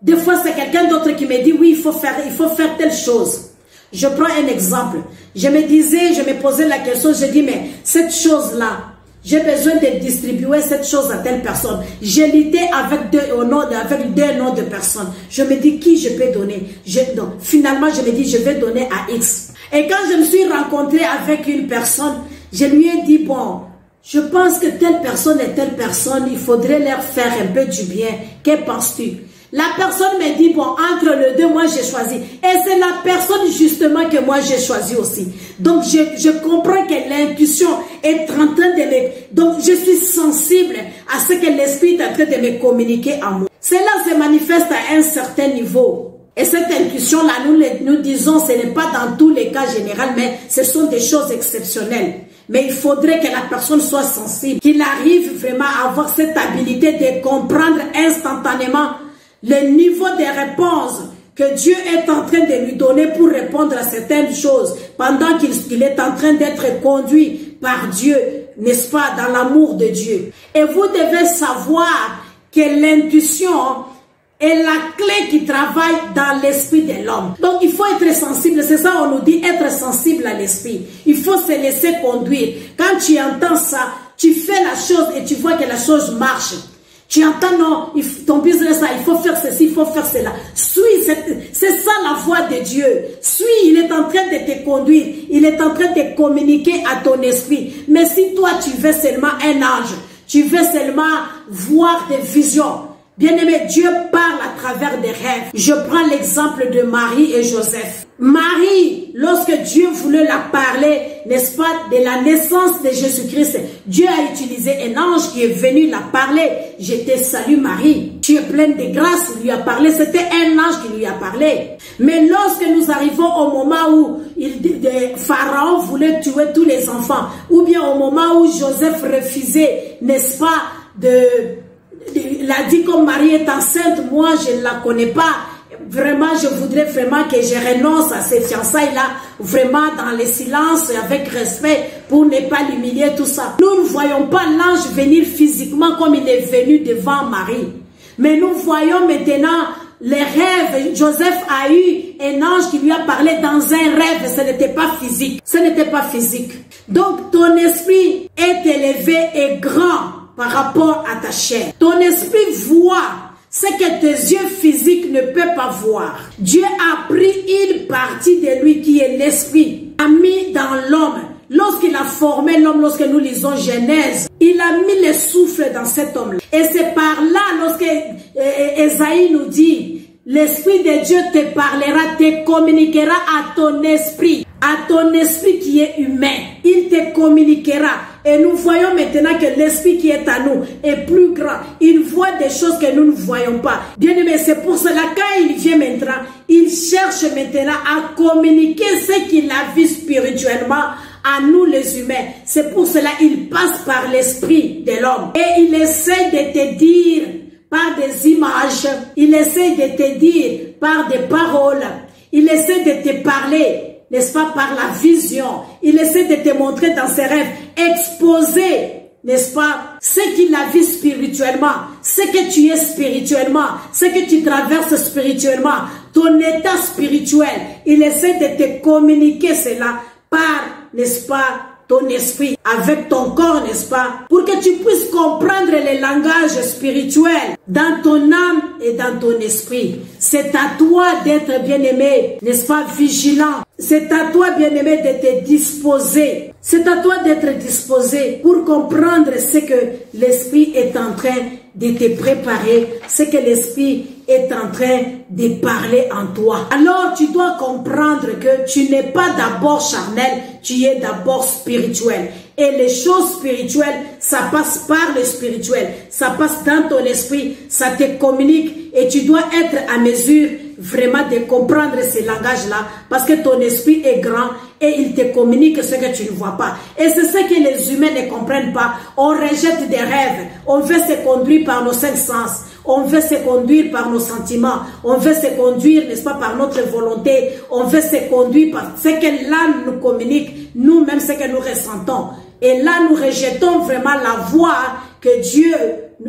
Des fois, c'est quelqu'un d'autre qui me dit, oui, il faut faire telle chose. Je prends un exemple. Je me posais la question, je dis, mais cette chose-là, J'ai besoin de distribuer cette chose à telle personne. J'ai l'idée avec deux noms de personnes. Je me dis qui je peux donner. Donc, finalement, je me dis je vais donner à X. Et quand je me suis rencontrée avec une personne, je lui ai dit bon, je pense que telle personne et telle personne, il faudrait leur faire un peu du bien. Que penses-tu? La personne me dit, bon, entre les deux, moi j'ai choisi. Et c'est la personne justement que moi j'ai choisi aussi. Donc je comprends que l'intuition est en train de me... Donc je suis sensible à ce que l'esprit est en train de me communiquer en moi. Cela se manifeste à un certain niveau. Et cette intuition-là, nous disons, ce n'est pas dans tous les cas généraux, mais ce sont des choses exceptionnelles. Mais il faudrait que la personne soit sensible, qu'il arrive vraiment à avoir cette habilité de comprendre instantanément le niveau des réponses que Dieu est en train de lui donner pour répondre à certaines choses pendant qu'il est en train d'être conduit par Dieu, n'est-ce pas, dans l'amour de Dieu. Et vous devez savoir que l'intuition est la clé qui travaille dans l'esprit de l'homme. Donc il faut être sensible, c'est ça on nous dit, être sensible à l'esprit. Il faut se laisser conduire. Quand tu entends ça, tu fais la chose et tu vois que la chose marche. Tu entends, non, ton business, il faut faire ceci, il faut faire cela. Suis, c'est ça la voix de Dieu. Suis, il est en train de te conduire. Il est en train de communiquer à ton esprit. Mais si toi, tu veux seulement un ange, tu veux seulement voir des visions, bien-aimé, Dieu parle à travers des rêves. Je prends l'exemple de Marie et Joseph. Marie, lorsque Dieu voulait la parler, n'est-ce pas, de la naissance de Jésus-Christ, Dieu a utilisé un ange qui est venu la parler. Je te salue Marie, tu es pleine de grâce, il lui a parlé, c'était un ange qui lui a parlé. Mais lorsque nous arrivons au moment où Pharaon voulait tuer tous les enfants, ou bien au moment où Joseph refusait, n'est-ce pas, il a dit comme Marie est enceinte, moi je ne la connais pas. Vraiment, je voudrais vraiment que je renonce à ces fiançailles-là, vraiment dans le silence, avec respect, pour ne pas l'humilier, tout ça. Nous ne voyons pas l'ange venir physiquement comme il est venu devant Marie. Mais nous voyons maintenant les rêves. Joseph a eu un ange qui lui a parlé dans un rêve. Ce n'était pas physique. Ce n'était pas physique. Donc, ton esprit est élevé et grand par rapport à ta chair. Ton esprit voit ce que tes yeux physiques ne peuvent pas voir. Dieu a pris une partie de lui qui est l'esprit, a mis dans l'homme. Lorsqu'il a formé l'homme, lorsque nous lisons Genèse, il a mis le souffle dans cet homme-là. Et c'est par là, lorsque Ésaïe nous dit, l'esprit de Dieu te parlera, te communiquera à ton esprit qui est humain. Il te communiquera. Et nous voyons maintenant que l'esprit qui est à nous est plus grand. Il voit des choses que nous ne voyons pas. Bien aimé, c'est pour cela quand il vient maintenant, il cherche maintenant à communiquer ce qu'il a vu spirituellement à nous les humains. C'est pour cela qu'il passe par l'esprit de l'homme. Et il essaie de te dire par des images, il essaie de te dire par des paroles, il essaie de te parler, n'est-ce pas, par la vision. Il essaie de te montrer dans ses rêves, exposer, n'est-ce pas, ce qu'il a vu spirituellement, ce que tu es spirituellement, ce que tu traverses spirituellement, ton état spirituel. Il essaie de te communiquer cela par, n'est-ce pas, ton esprit, avec ton corps, n'est-ce pas, pour que tu puisses comprendre les langages spirituels dans ton âme et dans ton esprit. C'est à toi d'être bien-aimé, n'est-ce pas, vigilant. C'est à toi, bien-aimé, de te disposer. C'est à toi d'être disposé pour comprendre ce que l'esprit est en train de te préparer, ce que l'esprit est en train de parler en toi. Alors tu dois comprendre que tu n'es pas d'abord charnel, tu es d'abord spirituel. Et les choses spirituelles, ça passe par le spirituel, ça passe dans ton esprit, ça te communique et tu dois être à mesure vraiment de comprendre ces langages-là parce que ton esprit est grand et il te communique ce que tu ne vois pas. Et c'est ce que les humains ne comprennent pas. On rejette des rêves, on veut se conduire par nos cinq sens, on veut se conduire par nos sentiments, on veut se conduire, n'est-ce pas, par notre volonté, on veut se conduire par ce que l'âme nous communique, nous-mêmes ce que nous ressentons. Et là, nous rejetons vraiment la voix que Dieu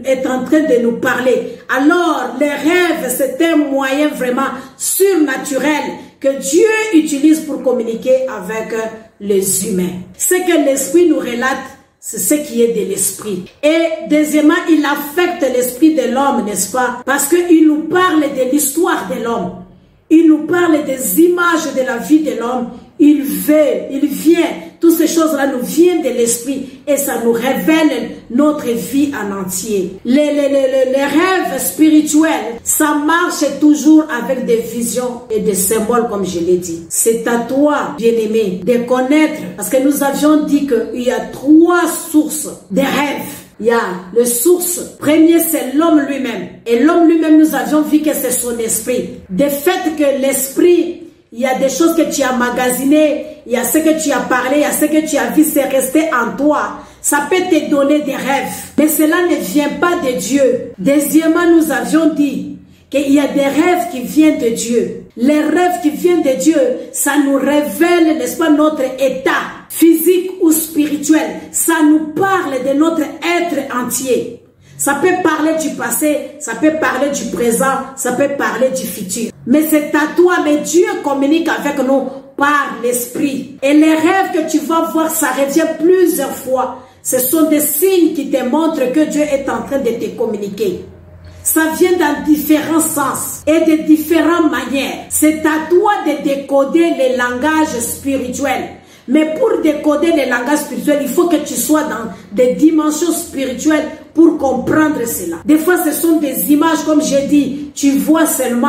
est en train de nous parler. Alors, les rêves, c'est un moyen vraiment surnaturel que Dieu utilise pour communiquer avec les humains. Ce que l'Esprit nous relate c'est ce qui est de l'esprit. Et deuxièmement, il affecte l'esprit de l'homme, n'est-ce pas? Parce qu'il nous parle de l'histoire de l'homme. Il nous parle des images de la vie de l'homme. Il vient, toutes ces choses-là nous viennent de l'esprit et ça nous révèle notre vie en entier. Les rêves spirituels, ça marche toujours avec des visions et des symboles comme je l'ai dit. C'est à toi, bien-aimé, de connaître, parce que nous avions dit qu'il y a 3 sources de rêves. Il y a le source. Premier, c'est l'homme lui-même. Et l'homme lui-même, nous avions vu que c'est son esprit. De fait que l'esprit, il y a des choses que tu as magasinées, il y a ce que tu as parlé, il y a ce que tu as vu, c'est resté en toi. Ça peut te donner des rêves. Mais cela ne vient pas de Dieu. Deuxièmement, nous avions dit qu'il y a des rêves qui viennent de Dieu. Les rêves qui viennent de Dieu, ça nous révèle, n'est-ce pas, notre état physique ou spirituel. Ça nous parle de notre être entier. Ça peut parler du passé, ça peut parler du présent, ça peut parler du futur. Mais c'est à toi, mais Dieu communique avec nous par l'esprit. Et les rêves que tu vas voir, ça revient plusieurs fois. Ce sont des signes qui te montrent que Dieu est en train de te communiquer. Ça vient dans différents sens et de différentes manières. C'est à toi de décoder les langages spirituels. Mais pour décoder les langages spirituels, il faut que tu sois dans des dimensions spirituelles pour comprendre cela. Des fois, ce sont des images, comme j'ai dit, tu vois seulement,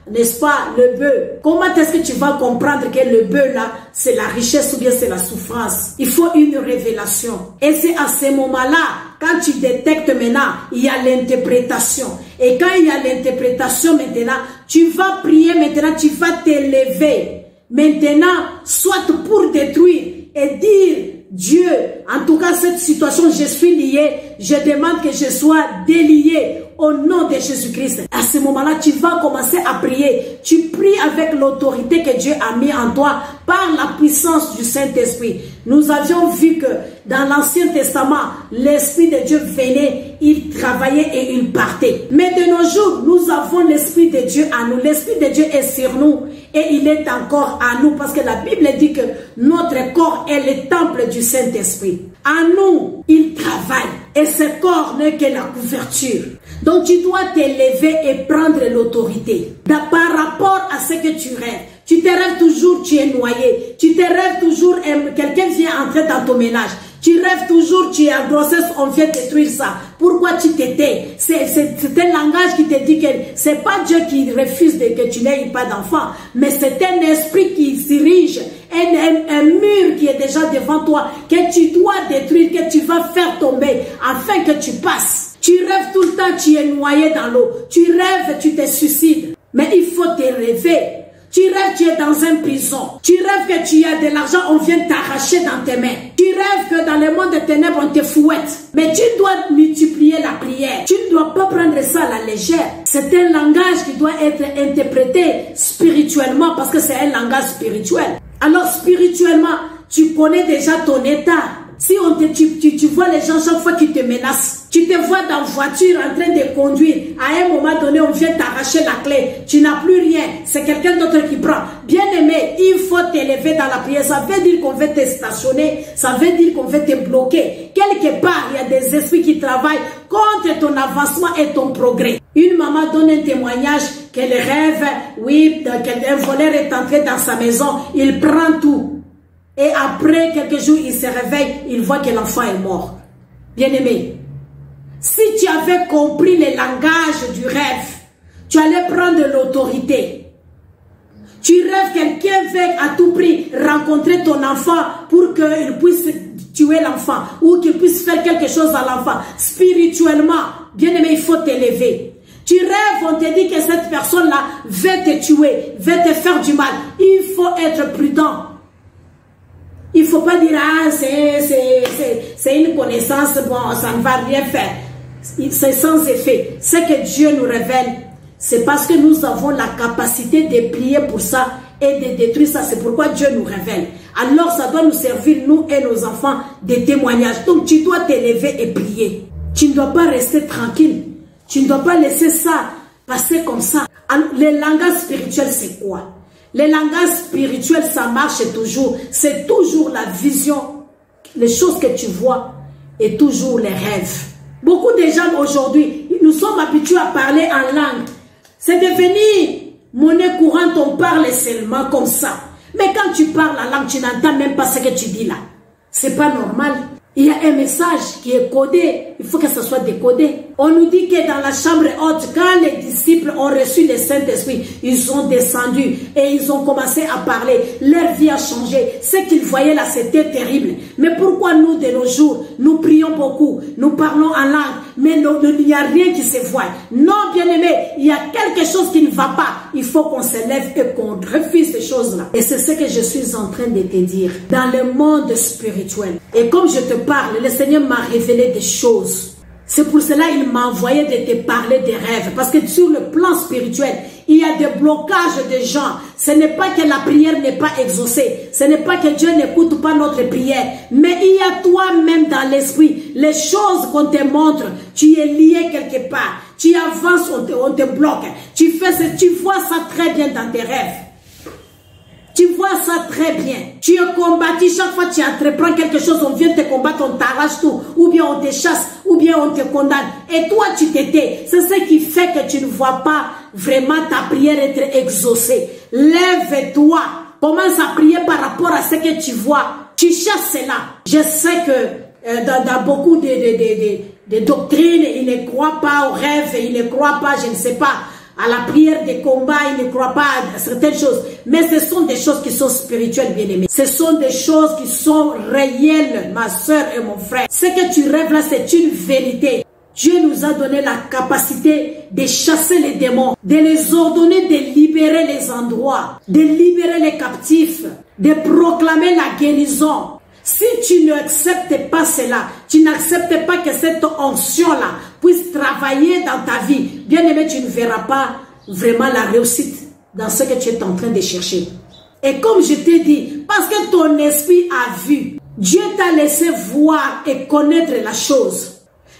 n'est-ce pas, le bœuf. Comment est-ce que tu vas comprendre que le bœuf là, c'est la richesse ou bien c'est la souffrance? Il faut une révélation. Et c'est à ce moment-là, quand tu détectes maintenant, il y a l'interprétation. Et quand il y a l'interprétation maintenant, tu vas prier maintenant, tu vas t'élever. Maintenant, soit pour détruire et dire, Dieu, en tout cas cette situation, je suis lié, je demande que je sois délié au nom de Jésus-Christ. À ce moment-là, tu vas commencer à prier. Tu pries avec l'autorité que Dieu a mis en toi par la puissance du Saint-Esprit. Nous avions vu que dans l'Ancien Testament, l'Esprit de Dieu venait, il travaillait et il partait. Mais de nos jours, nous avons l'Esprit de Dieu à nous. L'Esprit de Dieu est sur nous et il est encore à nous parce que la Bible dit que notre corps est le temple du Saint-Esprit. En nous, il travaille et ce corps n'est que la couverture. Donc tu dois t'élever et prendre l'autorité. Par rapport à ce que tu rêves. Tu te rêves toujours, tu es noyé. Tu te rêves toujours, quelqu'un vient entrer dans ton ménage. Tu rêves toujours, tu es en grossesse, on vient détruire ça. Pourquoi tu t'étais? C'est un langage qui te dit que c'est pas Dieu qui refuse que tu n'aies pas d'enfant, mais c'est un esprit qui dirige, un mur qui est déjà devant toi, que tu dois détruire, que tu vas faire tomber, afin que tu passes. Tu rêves tout le temps, tu es noyé dans l'eau. Tu rêves, tu te suicides. Mais il faut te rêver. Tu rêves, tu es dans une prison. Tu rêves que tu as de l'argent, on vient t'arracher dans tes mains. Tu rêves que dans le monde des ténèbres, on te fouette. Mais tu dois multiplier la prière. Tu ne dois pas prendre ça à la légère. C'est un langage qui doit être interprété spirituellement parce que c'est un langage spirituel. Alors spirituellement, tu connais déjà ton état. Si tu vois les gens chaque fois qui te menacent, tu te vois dans la voiture en train de conduire, à un moment donné on vient t'arracher la clé, tu n'as plus rien, c'est quelqu'un d'autre qui prend. Bien aimé, il faut t'élever dans la prière, ça veut dire qu'on veut te stationner, ça veut dire qu'on veut te bloquer. Quelque part, il y a des esprits qui travaillent contre ton avancement et ton progrès. Une maman donne un témoignage qu'elle rêve, oui, qu'un voleur est entré dans sa maison, il prend tout. Et après quelques jours, il se réveille, il voit que l'enfant est mort. Bien-aimé, si tu avais compris le langage du rêve, tu allais prendre l'autorité. Tu rêves quelqu'un veut à tout prix rencontrer ton enfant pour qu'il puisse tuer l'enfant ou qu'il puisse faire quelque chose à l'enfant. Spirituellement, bien-aimé, il faut t'élever. Tu rêves, on te dit que cette personne-là veut te tuer, veut te faire du mal. Il faut être prudent. Il ne faut pas dire, ah, c'est une connaissance, bon, ça ne va rien faire. C'est sans effet. Ce que Dieu nous révèle, c'est parce que nous avons la capacité de prier pour ça et de détruire ça. C'est pourquoi Dieu nous révèle. Alors, ça doit nous servir, nous et nos enfants, des témoignages. Donc, tu dois t'élever et prier. Tu ne dois pas rester tranquille. Tu ne dois pas laisser ça passer comme ça. Le langage spirituel, c'est quoi? Le langage spirituel, ça marche toujours. C'est toujours la vision, les choses que tu vois et toujours les rêves. Beaucoup de gens aujourd'hui, nous sommes habitués à parler en langue. C'est devenu monnaie courante, on parle seulement comme ça. Mais quand tu parles la langue, tu n'entends même pas ce que tu dis là. C'est pas normal. Il y a un message qui est codé, il faut que ça soit décodé. On nous dit que dans la chambre haute, quand les disciples ont reçu le Saint-Esprit, ils sont descendus et ils ont commencé à parler. Leur vie a changé. Ce qu'ils voyaient là, c'était terrible. Mais pourquoi nous, de nos jours, nous prions beaucoup, nous parlons en langue, mais il n'y a rien qui se voit? Non, bien-aimé, il y a quelque chose qui ne va pas. Il faut qu'on se lève et qu'on refuse ces choses-là. Et c'est ce que je suis en train de te dire. Dans le monde spirituel, et comme je te parle, le Seigneur m'a révélé des choses. C'est pour cela qu'il m'a envoyé de te parler des rêves. Parce que sur le plan spirituel, il y a des blocages de gens. Ce n'est pas que la prière n'est pas exaucée. Ce n'est pas que Dieu n'écoute pas notre prière. Mais il y a toi-même dans l'esprit. Les choses qu'on te montre, tu es lié quelque part. Tu avances, on te bloque. Tu vois ça très bien dans tes rêves. Tu vois ça très bien. Tu es combattu. Chaque fois que tu entreprends quelque chose, on vient te combattre, on t'arrache tout. Ou bien on te chasse, ou bien on te condamne. Et toi, tu t'étais. C'est ce qui fait que tu ne vois pas vraiment ta prière être exaucée. Lève-toi. Commence à prier par rapport à ce que tu vois. Tu chasses cela. Je sais que dans beaucoup de doctrines, ils ne croient pas aux rêves, ils ne croient pas, je ne sais pas, à la prière des combats, ils ne croient pas à certaines choses. Mais ce sont des choses qui sont spirituelles, bien-aimées. Ce sont des choses qui sont réelles, ma soeur et mon frère. Ce que tu rêves là, c'est une vérité. Dieu nous a donné la capacité de chasser les démons, de les ordonner, de libérer les endroits, de libérer les captifs, de proclamer la guérison. Si tu n'acceptes pas cela, tu n'acceptes pas que cette onction-là puisse travailler dans ta vie, bien aimé, tu ne verras pas vraiment la réussite dans ce que tu es en train de chercher. Et comme je t'ai dit, parce que ton esprit a vu, Dieu t'a laissé voir et connaître la chose.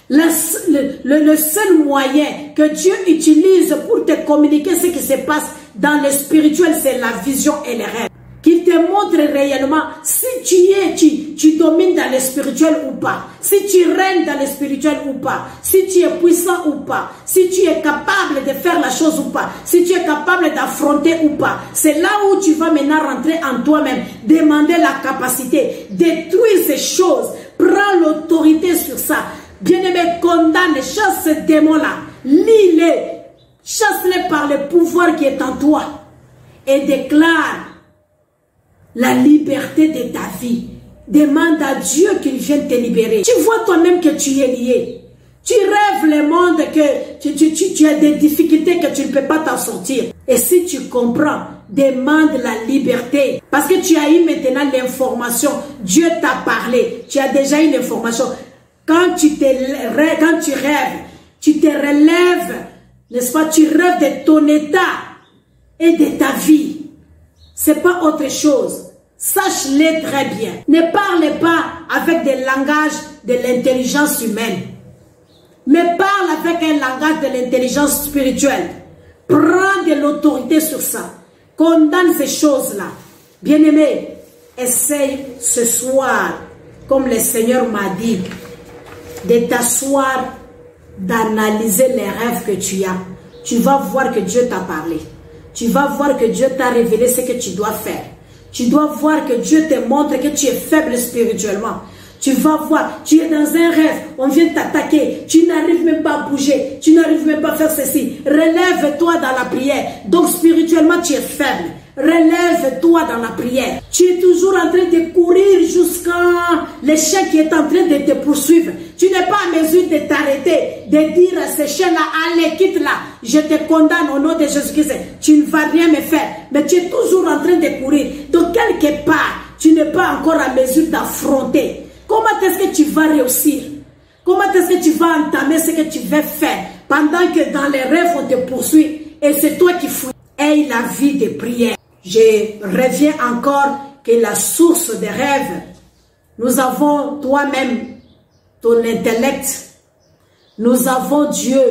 Le seul moyen que Dieu utilise pour te communiquer ce qui se passe dans le spirituel, c'est la vision et les rêves. Qu'il te montre réellement si tu domines dans le spirituel ou pas, si tu règnes dans le spirituel ou pas, si tu es puissant ou pas, si tu es capable de faire la chose ou pas, si tu es capable d'affronter ou pas. C'est là où tu vas maintenant rentrer en toi-même, demander la capacité, détruire ces choses, prends l'autorité sur ça. Bien-aimé, condamne, chasse ce démon-là, lis-les, chasse-les par le pouvoir qui est en toi et déclare la liberté de ta vie. Demande à Dieu qu'il vienne te libérer. Tu vois toi-même que tu es lié. Tu rêves le monde, que tu as des difficultés, que tu ne peux pas t'en sortir. Et si tu comprends, demande la liberté. Parce que tu as eu maintenant l'information. Dieu t'a parlé. Tu as déjà eu l'information. Quand tu rêves, tu te relèves, n'est-ce pas? Tu rêves de ton état et de ta vie. C'est pas autre chose. Sache-le très bien. Ne parle pas avec des langages de l'intelligence humaine. Mais parle avec un langage de l'intelligence spirituelle. Prends de l'autorité sur ça. Condamne ces choses-là. Bien-aimé, essaye ce soir, comme le Seigneur m'a dit, de t'asseoir, d'analyser les rêves que tu as. Tu vas voir que Dieu t'a parlé. Tu vas voir que Dieu t'a révélé ce que tu dois faire. Tu dois voir que Dieu te montre que tu es faible spirituellement. Tu vas voir, tu es dans un rêve, on vient t'attaquer, tu n'arrives même pas à bouger, tu n'arrives même pas à faire ceci. Relève-toi dans la prière. Donc spirituellement, tu es faible. Relève-toi dans la prière. Tu es toujours en train de courir jusqu'à le chien qui est en train de te poursuivre. Tu n'es pas en mesure de t'arrêter, de dire à ce chien-là, allez, quitte-là. Je te condamne au nom de Jésus-Christ. Tu ne vas rien me faire. Mais tu es toujours en train de courir. Donc quelque part, tu n'es pas encore en mesure d'affronter. Comment est-ce que tu vas réussir? Comment est-ce que tu vas entamer ce que tu veux faire pendant que dans les rêves on te poursuit et c'est toi qui fouilles? Aie la vie de prière. Je reviens encore que la source des rêves, nous avons toi-même, ton intellect, nous avons Dieu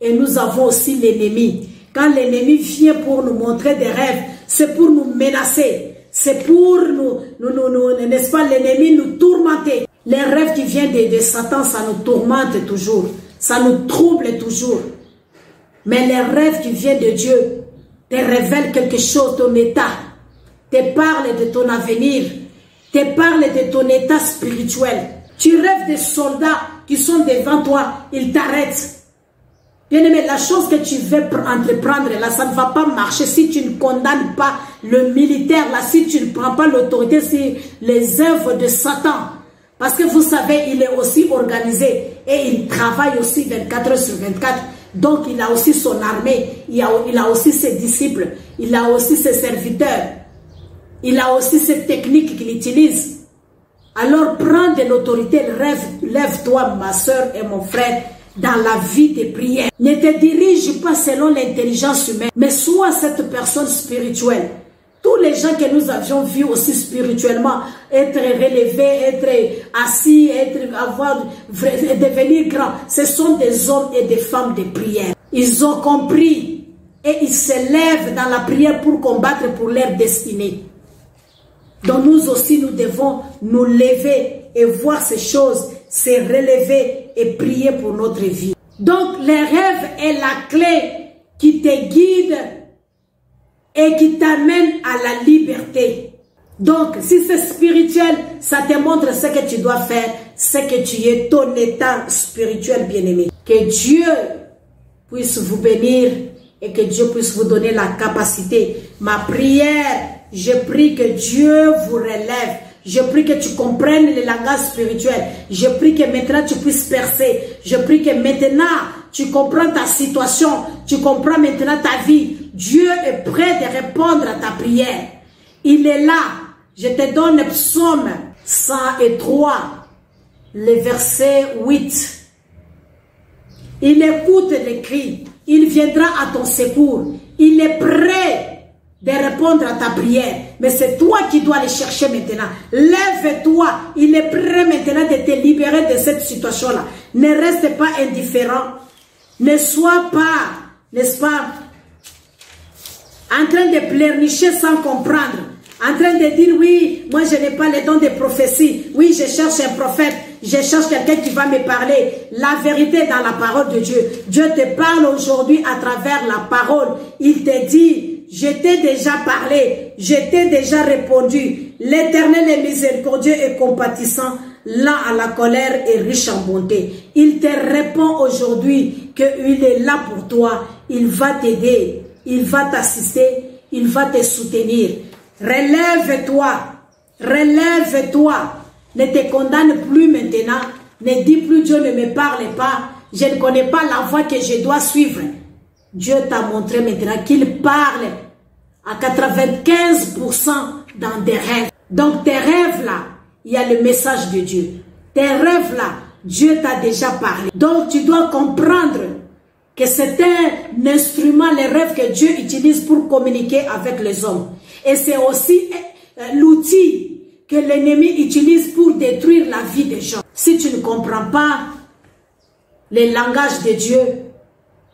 et nous avons aussi l'ennemi. Quand l'ennemi vient pour nous montrer des rêves, c'est pour nous menacer, c'est pour nous n'est-ce pas, l'ennemi nous tourmenter. Les rêves qui viennent de Satan, ça nous tourmente toujours. Ça nous trouble toujours. Mais les rêves qui viennent de Dieu te révèlent quelque chose, ton état. Te parlent de ton avenir. Te parlent de ton état spirituel. Tu rêves des soldats qui sont devant toi. Ils t'arrêtent. Bien-aimé, la chose que tu veux entreprendre, là, ça ne va pas marcher si tu ne condamnes pas le militaire, là, si tu ne prends pas l'autorité sur les œuvres de Satan. Parce que vous savez, il est aussi organisé et il travaille aussi 24 heures sur 24. Donc, il a aussi son armée, il a aussi ses disciples, il a aussi ses serviteurs, il a aussi ses techniques qu'il utilise. Alors, prends de l'autorité, lève-toi, ma soeur et mon frère, dans la vie des prières. Ne te dirige pas selon l'intelligence humaine, mais sois cette personne spirituelle. Tous les gens que nous avions vus aussi spirituellement, être relevés, être assis, devenir grands, ce sont des hommes et des femmes de prière. Ils ont compris et ils se lèvent dans la prière pour combattre pour leur destinée. Donc nous aussi, nous devons nous lever et voir ces choses, se relever et prier pour notre vie. Donc les rêves est la clé qui te guide et qui t'amène à la liberté. Donc, si c'est spirituel, ça te montre ce que tu dois faire, ce que tu es, ton état spirituel bien-aimé. Que Dieu puisse vous bénir et que Dieu puisse vous donner la capacité. Ma prière, je prie que Dieu vous relève. Je prie que tu comprennes le langage spirituel. Je prie que maintenant tu puisses percer. Je prie que maintenant tu comprends ta situation. Tu comprends maintenant ta vie. Dieu est prêt de répondre à ta prière. Il est là. Je te donne Psaume 103, le verset 8. Il écoute les cris. Il viendra à ton secours. Il est prêt de répondre à ta prière. Mais c'est toi qui dois aller chercher maintenant. Lève-toi. Il est prêt maintenant de te libérer de cette situation-là. Ne reste pas indifférent. Ne sois pas, n'est-ce pas, en train de pleurnicher sans comprendre. En train de dire, oui, moi je n'ai pas le don de prophétie. Oui, je cherche un prophète. Je cherche quelqu'un qui va me parler. La vérité est dans la parole de Dieu. Dieu te parle aujourd'hui à travers la parole. Il te dit, je t'ai déjà parlé. Je t'ai déjà répondu. L'Éternel est miséricordieux et compatissant, lent à la colère et riche en bonté. Il te répond aujourd'hui qu'il est là pour toi. Il va t'aider. Il va t'assister. Il va te soutenir. Relève-toi. Relève-toi. Ne te condamne plus maintenant. Ne dis plus Dieu ne me parle pas. Je ne connais pas la voie que je dois suivre. Dieu t'a montré maintenant qu'il parle à 95% dans des rêves. Donc tes rêves là, il y a le message de Dieu. Tes rêves là, Dieu t'a déjà parlé. Donc tu dois comprendre que c'est un instrument, les rêves que Dieu utilise pour communiquer avec les hommes. Et c'est aussi l'outil que l'ennemi utilise pour détruire la vie des gens. Si tu ne comprends pas le langage de Dieu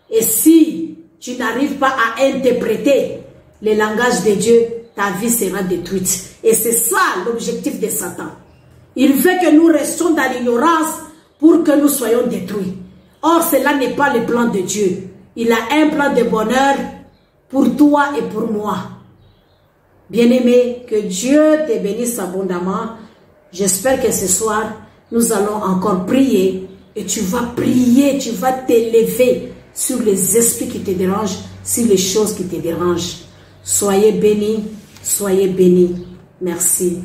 et si tu n'arrives pas à interpréter le langage de Dieu, ta vie sera détruite. Et c'est ça l'objectif de Satan. Il veut que nous restions dans l'ignorance pour que nous soyons détruits. Or, cela n'est pas le plan de Dieu. Il a un plan de bonheur pour toi et pour moi. Bien-aimé, que Dieu te bénisse abondamment. J'espère que ce soir, nous allons encore prier. Et tu vas prier, tu vas t'élever sur les esprits qui te dérangent, sur les choses qui te dérangent. Soyez bénis, soyez bénis. Merci.